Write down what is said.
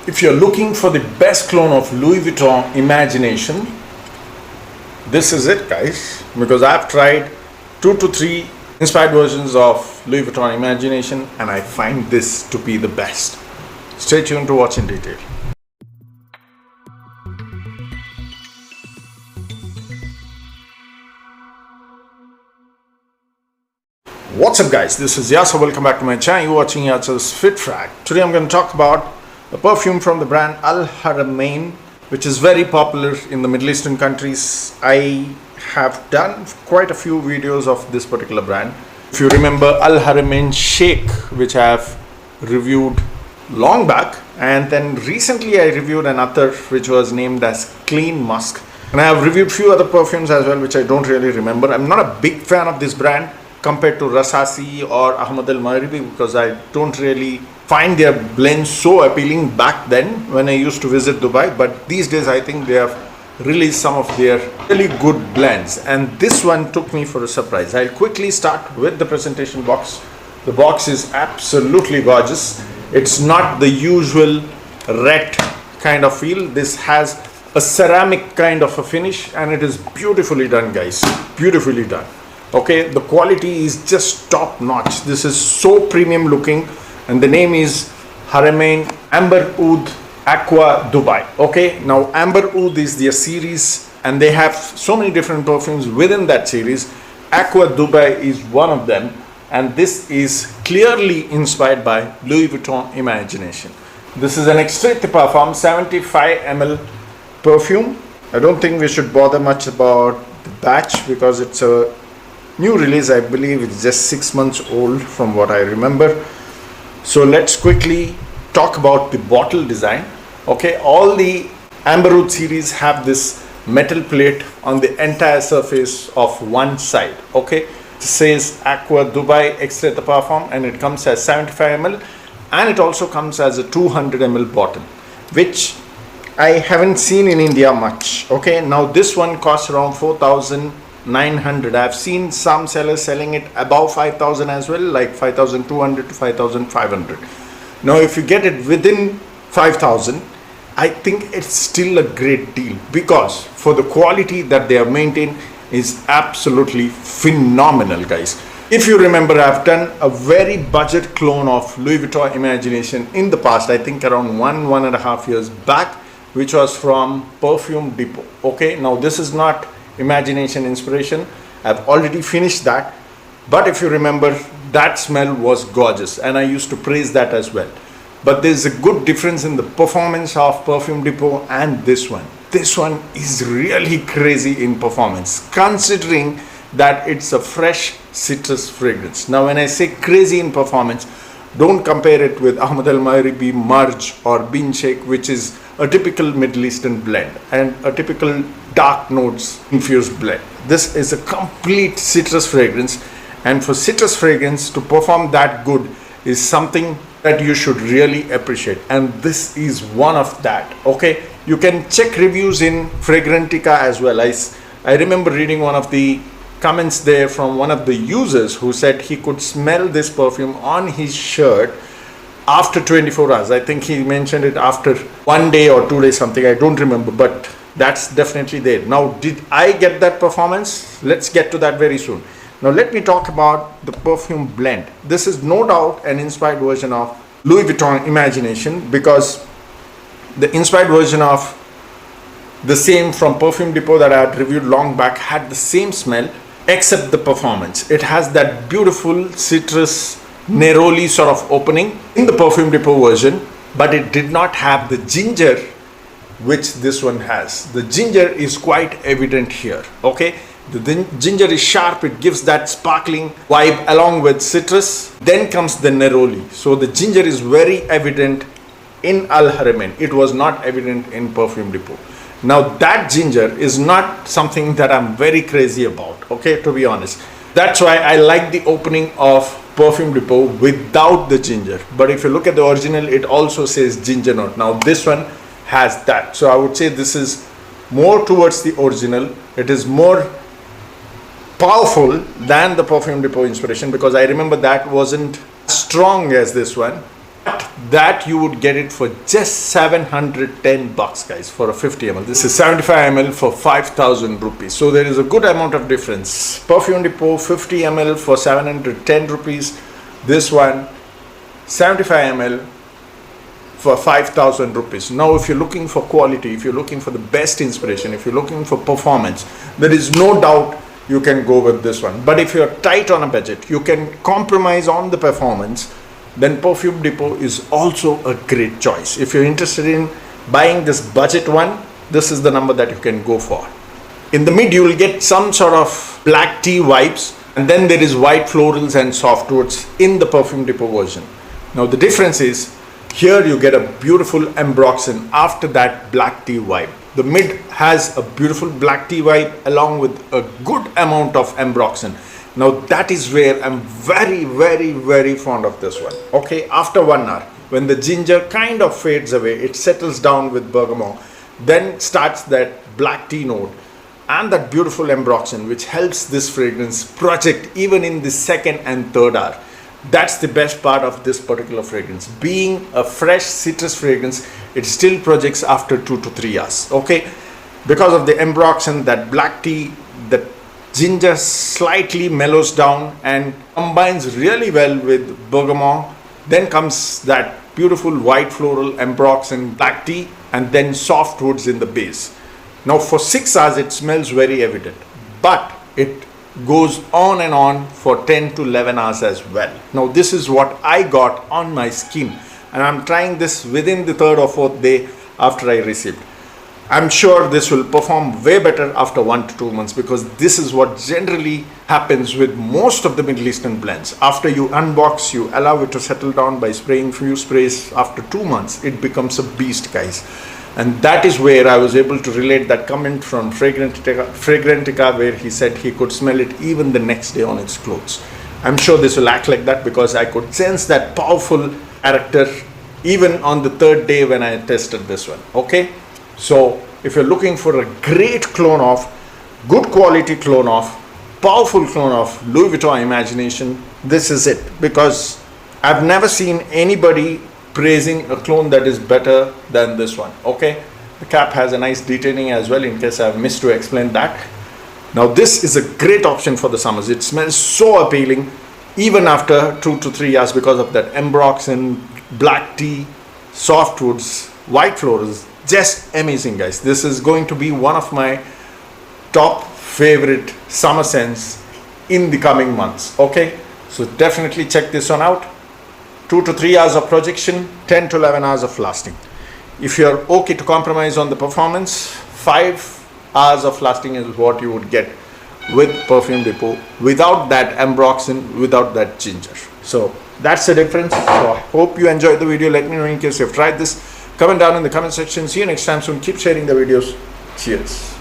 If you're looking for the best clone of Louis Vuitton Imagination, this is it, guys, because I've tried 2 to 3 inspired versions of Louis Vuitton Imagination and I find this to be the best. Stay tuned to watch in detail. What's up, guys? This is Yasser. Welcome back to my channel. You're watching Yasser's Fit Track. Today I'm going to talk about a perfume from the brand Haramain, which is very popular in the Middle Eastern countries. I have done quite a few videos of this particular brand. If you remember Haramain Sheikh, which I have reviewed long back, and then recently I reviewed another which was named as Clean Musk, and I have reviewed few other perfumes as well which I don't really remember. I'm not a big fan of this brand compared to Rasasi or AHMED Maghribi because I don't really find their blends so appealing back then when I used to visit Dubai, but these days I think they have released some of their really good blends, and this one took me for a surprise. I'll quickly start with the presentation box. The box is absolutely gorgeous. It's not the usual red kind of feel. This has a ceramic kind of a finish and it is beautifully done, guys. Beautifully done. Okay, the quality is just top notch. This is so premium looking, and the name is Haramain Aqua Dubai. Okay, now Amber Oud is their series and they have so many different perfumes within that series. Aqua Dubai is one of them, and this is clearly inspired by Louis Vuitton Imagination. This is an extrait de parfum 75 ml perfume. I don't think we should bother much about the batch because it's a new release. I believe it's just 6 months old from what I remember. So let's quickly talk about the bottle design. Okay, all the Amber Oud series have this metal plate on the entire surface of one side. Okay, it says Aqua Dubai Extrait de Parfum and it comes as 75 ml and it also comes as a 200 ml bottle, which I haven't seen in India much. Okay, now this one costs around 4,900. I've seen some sellers selling it above 5,000 as well, like 5,200 to 5,500. Now if you get it within 5,000, I think it's still a great deal because for the quality that they have maintained is absolutely phenomenal, guys. If you remember, I've done a very budget clone of Louis Vuitton Imagination in the past, I think around 1.5 years back, which was from Perfume Depot. Okay, now this is not Imagination Inspiration. I've already finished that, but if you remember, that smell was gorgeous and I used to praise that as well. But there's a good difference in the performance of Perfume Depot and this one. This one is really crazy in performance, considering that it's a fresh citrus fragrance. Now when I say crazy in performance, don't compare it with AHMED Maghribi Marj or Bin Sheikh, which is a typical Middle Eastern blend and a typical dark notes infused blend. This is a complete citrus fragrance, and for citrus fragrance to perform that good is something that you should really appreciate, and this is one of that. Okay, you can check reviews in Fragrantica as well. I remember reading one of the comments there from one of the users who said he could smell this perfume on his shirt after 24 hours. I think he mentioned it after 1 day or 2 days, something, I don't remember, but that's definitely there. Now, did I get that performance? Let's get to that very soon. Now let me talk about the perfume blend. This is no doubt an inspired version of Louis Vuitton Imagination because the inspired version of the same from Perfume Depot that I had reviewed long back had the same smell except the performance. It has that beautiful citrus neroli sort of opening in the Perfume Depot version, but it did not have the ginger which this one has. The ginger is quite evident here. Okay, the ginger is sharp, it gives that sparkling vibe along with citrus. Then comes the neroli. So the ginger is very evident in Haramain. It was not evident in Perfume Depot. Now that ginger is not something that I'm very crazy about, okay, to be honest. That's why I like the opening of Perfume Depot without the ginger. But if you look at the original, it also says ginger note. Now this one has that. So I would say this is more towards the original. It is more powerful than the Perfume Depot inspiration because I remember that wasn't strong as this one. But that you would get it for just 710 bucks, guys, for a 50 ml. This is 75 ml for 5,000 rupees. So there is a good amount of difference. Perfume Depot 50 ml for 710 rupees. This one 75 ml for 5,000 rupees. Now, if you're looking for quality, if you're looking for the best inspiration, if you're looking for performance, there is no doubt you can go with this one. But if you're tight on a budget, you can compromise on the performance, then Perfume Depot is also a great choice. If you're interested in buying this budget one, this is the number that you can go for. In the mid, you will get some sort of black tea vibes, and then there is white florals and softwoods in the Perfume Depot version. Now the difference is, here you get a beautiful ambroxan after that black tea vibe. The mid has a beautiful black tea vibe along with a good amount of ambroxan. Now that is where I'm very fond of this one. Okay, after 1 hour, when the ginger kind of fades away, it settles down with bergamot, then starts that black tea note and that beautiful ambroxan, which helps this fragrance project even in the second and third hour. That's the best part of this particular fragrance. Being a fresh citrus fragrance, it still projects after 2 to 3 hours. Okay, because of the ambroxan, that black tea, the ginger slightly mellows down and combines really well with bergamot. Then comes that beautiful white floral ambroxan black tea, and then soft woods in the base. Now for 6 hours it smells very evident, but it goes on and on for 10 to 11 hours as well. Now this is what I got on my skin, and I'm trying this within the 3rd or 4th day after I received. I'm sure this will perform way better after 1 to 2 months, because this is what generally happens with most of the Middle Eastern blends. After you unbox, you allow it to settle down by spraying few sprays. After 2 months, it becomes a beast, guys. And that is where I was able to relate that comment from Fragrantica, where he said he could smell it even the next day on his clothes. I'm sure this will act like that, because I could sense that powerful character even on the 3rd day when I tested this one. Okay, so if you're looking for a great clone of, good quality clone of, powerful clone of Louis Vuitton Imagination, this is it. Because I've never seen anybody praising a clone that is better than this one. Okay, the cap has a nice detailing as well, in case I've missed to explain that. Now this is a great option for the summers. It smells so appealing even after 2 to 3 hours, because of that ambroxan, black tea, softwoods, white florals. Just amazing, guys. This is going to be one of my top favorite summer scents in the coming months. Okay, so definitely check this one out. 2 to 3 hours of projection, 10 to 11 hours of lasting. If you're okay to compromise on the performance, 5 hours of lasting is what you would get with Perfume Depot, without that ambroxan, without that ginger. So that's the difference. So I hope you enjoyed the video. Let me know in case you've tried this. Comment down in the comment section. See you next time soon. Keep sharing the videos. Cheers.